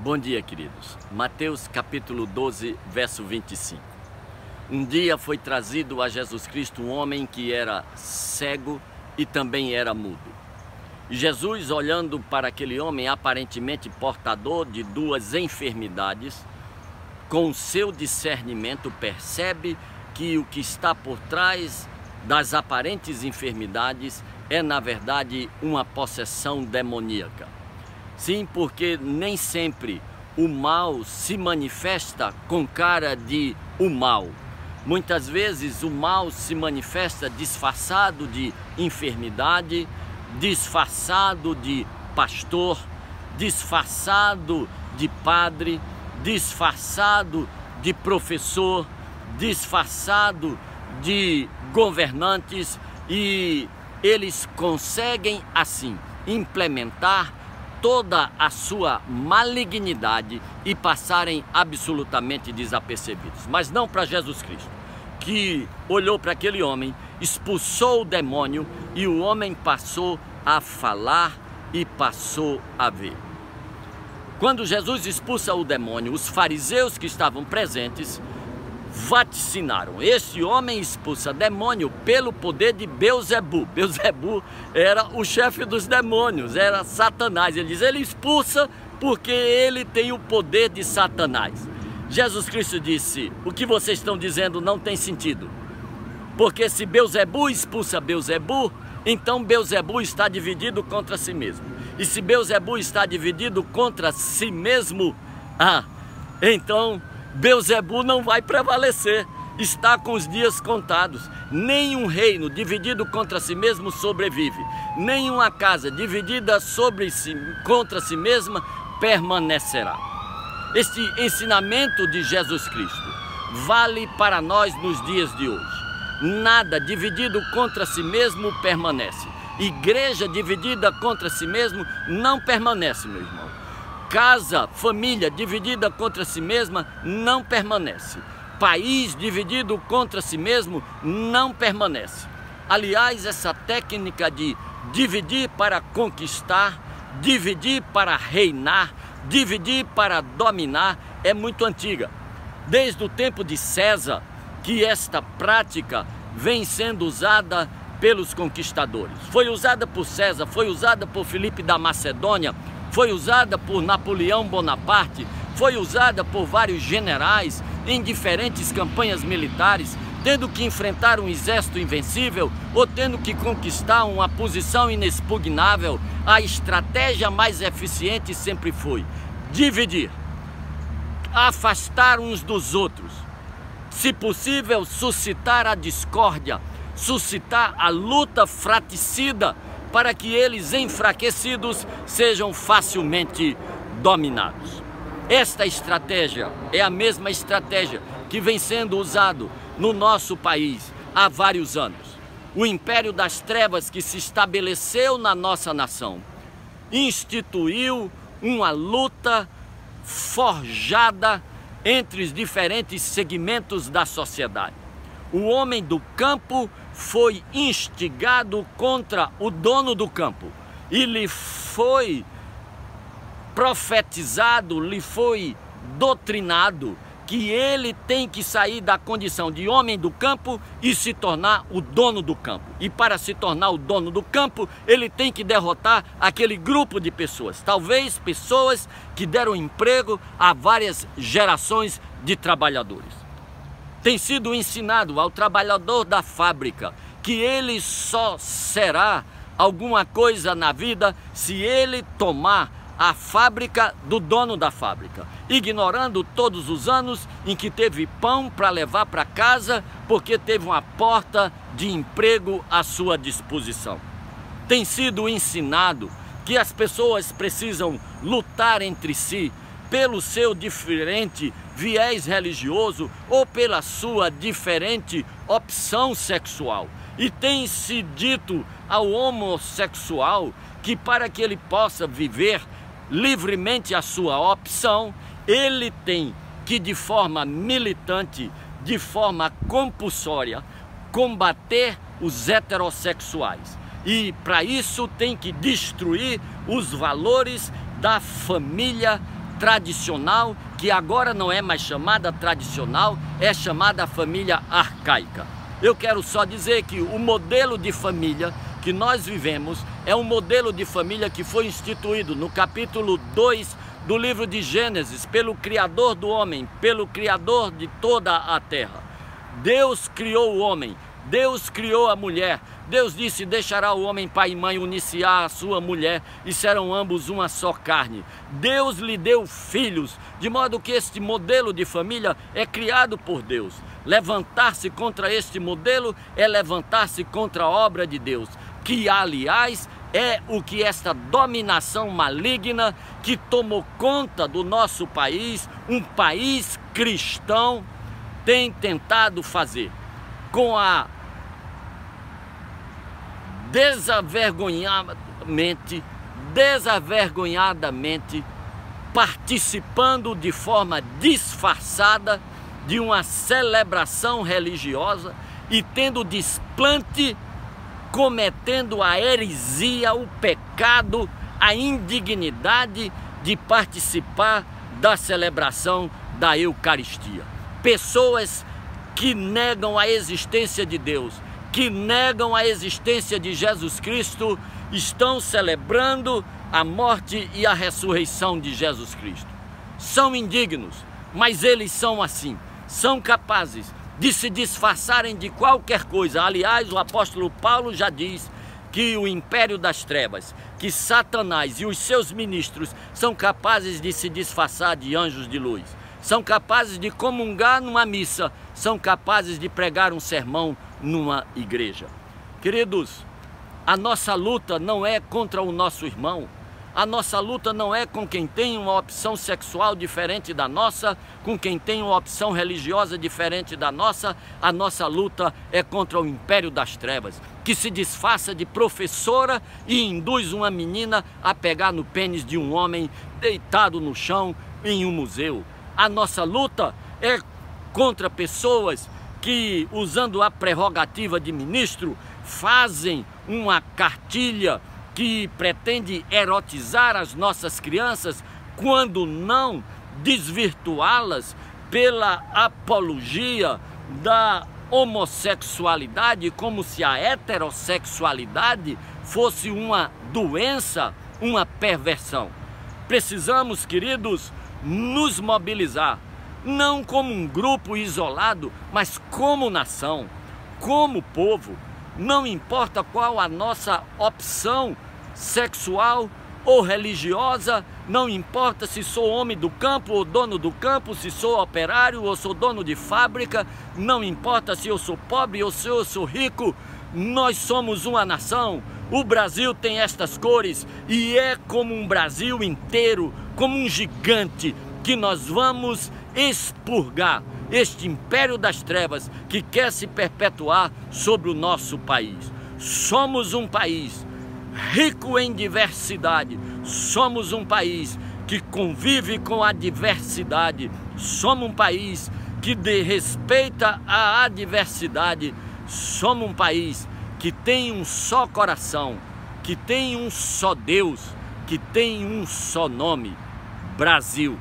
Bom dia, queridos. Mateus capítulo 12, verso 25. Um dia foi trazido a Jesus Cristo um homem que era cego e também era mudo. E Jesus, olhando para aquele homem aparentemente portador de duas enfermidades, com o seu discernimento percebe que o que está por trás das aparentes enfermidades é, na verdade, uma possessão demoníaca. Sim, porque nem sempre o mal se manifesta com cara de o mal. Muitas vezes o mal se manifesta disfarçado de enfermidade, disfarçado de pastor, disfarçado de padre, disfarçado de professor, disfarçado de governantes, e eles conseguem assim implementar toda a sua malignidade e passarem absolutamente desapercebidos. Mas não para Jesus Cristo, que olhou para aquele homem, expulsou o demônio e o homem passou a falar e passou a ver. Quando Jesus expulsa o demônio, os fariseus que estavam presentes vaticinaram: esse homem expulsa demônio pelo poder de Belzebu. Belzebu era o chefe dos demônios, era Satanás. Ele diz: ele expulsa porque ele tem o poder de Satanás. Jesus Cristo disse: o que vocês estão dizendo não tem sentido, porque se Belzebu expulsa Belzebu, então Belzebu está dividido contra si mesmo. E se Belzebu está dividido contra si mesmo, então Belzebu não vai prevalecer, está com os dias contados. Nenhum reino dividido contra si mesmo sobrevive, nenhuma casa dividida contra si mesma permanecerá. Este ensinamento de Jesus Cristo vale para nós nos dias de hoje. Nada dividido contra si mesmo permanece. Igreja dividida contra si mesmo não permanece, meu irmão. Casa, família dividida contra si mesma não permanece. País dividido contra si mesmo não permanece. Aliás, essa técnica de dividir para conquistar, dividir para reinar, dividir para dominar é muito antiga. Desde o tempo de César que esta prática vem sendo usada pelos conquistadores. Foi usada por César, foi usada por Filipe da Macedônia, foi usada por Napoleão Bonaparte, foi usada por vários generais em diferentes campanhas militares, tendo que enfrentar um exército invencível ou tendo que conquistar uma posição inexpugnável. A estratégia mais eficiente sempre foi dividir, afastar uns dos outros, se possível suscitar a discórdia, suscitar a luta fratricida, para que eles, enfraquecidos, sejam facilmente dominados. Esta estratégia é a mesma estratégia que vem sendo usado no nosso país há vários anos. O império das trevas que se estabeleceu na nossa nação instituiu uma luta forjada entre os diferentes segmentos da sociedade. O homem do campo foi instigado contra o dono do campo e lhe foi profetizado, lhe foi doutrinado que ele tem que sair da condição de homem do campo e se tornar o dono do campo. E para se tornar o dono do campo, ele tem que derrotar aquele grupo de pessoas, talvez pessoas que deram emprego a várias gerações de trabalhadores. Tem sido ensinado ao trabalhador da fábrica que ele só será alguma coisa na vida se ele tomar a fábrica do dono da fábrica, ignorando todos os anos em que teve pão para levar para casa, porque teve uma porta de emprego à sua disposição. Tem sido ensinado que as pessoas precisam lutar entre si pelo seu diferente viés religioso ou pela sua diferente opção sexual. E tem se dito ao homossexual que para que ele possa viver livremente a sua opção, ele tem que, de forma militante, de forma compulsória, combater os heterossexuais. E para isso tem que destruir os valores da família tradicional, que agora não é mais chamada tradicional, é chamada família arcaica. Eu quero só dizer que o modelo de família que nós vivemos é um modelo de família que foi instituído no capítulo 2 do livro de Gênesis, pelo Criador do homem, pelo Criador de toda a terra. Deus criou o homem, Deus criou a mulher. Deus disse: deixará o homem pai e mãe, unir-se à sua mulher, e serão ambos uma só carne. Deus lhe deu filhos, de modo que este modelo de família é criado por Deus. Levantar-se contra este modelo é levantar-se contra a obra de Deus, que aliás é o que esta dominação maligna que tomou conta do nosso país, um país cristão, tem tentado fazer, com a desavergonhadamente participando de forma disfarçada de uma celebração religiosa e tendo desplante, cometendo a heresia, o pecado, a indignidade de participar da celebração da Eucaristia. Pessoas que negam a existência de Deus, que negam a existência de Jesus Cristo, estão celebrando a morte e a ressurreição de Jesus Cristo. São indignos, mas eles são assim, são capazes de se disfarçarem de qualquer coisa. Aliás, o apóstolo Paulo já diz que o império das trevas, que Satanás e os seus ministros são capazes de se disfarçar de anjos de luz, são capazes de comungar numa missa, são capazes de pregar um sermão numa igreja. Queridos, a nossa luta não é contra o nosso irmão, a nossa luta não é com quem tem uma opção sexual diferente da nossa, com quem tem uma opção religiosa diferente da nossa. A nossa luta é contra o império das trevas, que se disfarça de professora e induz uma menina a pegar no pênis de um homem deitado no chão em um museu. A nossa luta é contra pessoas que, usando a prerrogativa de ministro, fazem uma cartilha que pretende erotizar as nossas crianças, quando não desvirtuá-las pela apologia da homossexualidade, como se a heterossexualidade fosse uma doença, uma perversão. Precisamos, queridos, nos mobilizar, não como um grupo isolado, mas como nação, como povo. Não importa qual a nossa opção sexual ou religiosa, não importa se sou homem do campo ou dono do campo, se sou operário ou sou dono de fábrica, não importa se eu sou pobre ou se eu sou rico, nós somos uma nação. O Brasil tem estas cores e é como um Brasil inteiro, como um gigante, que nós vamos expurgar este império das trevas que quer se perpetuar sobre o nosso país. Somos um país rico em diversidade, somos um país que convive com a diversidade, somos um país que respeita a adversidade, somos um país que tem um só coração, que tem um só Deus, que tem um só nome: Brasil.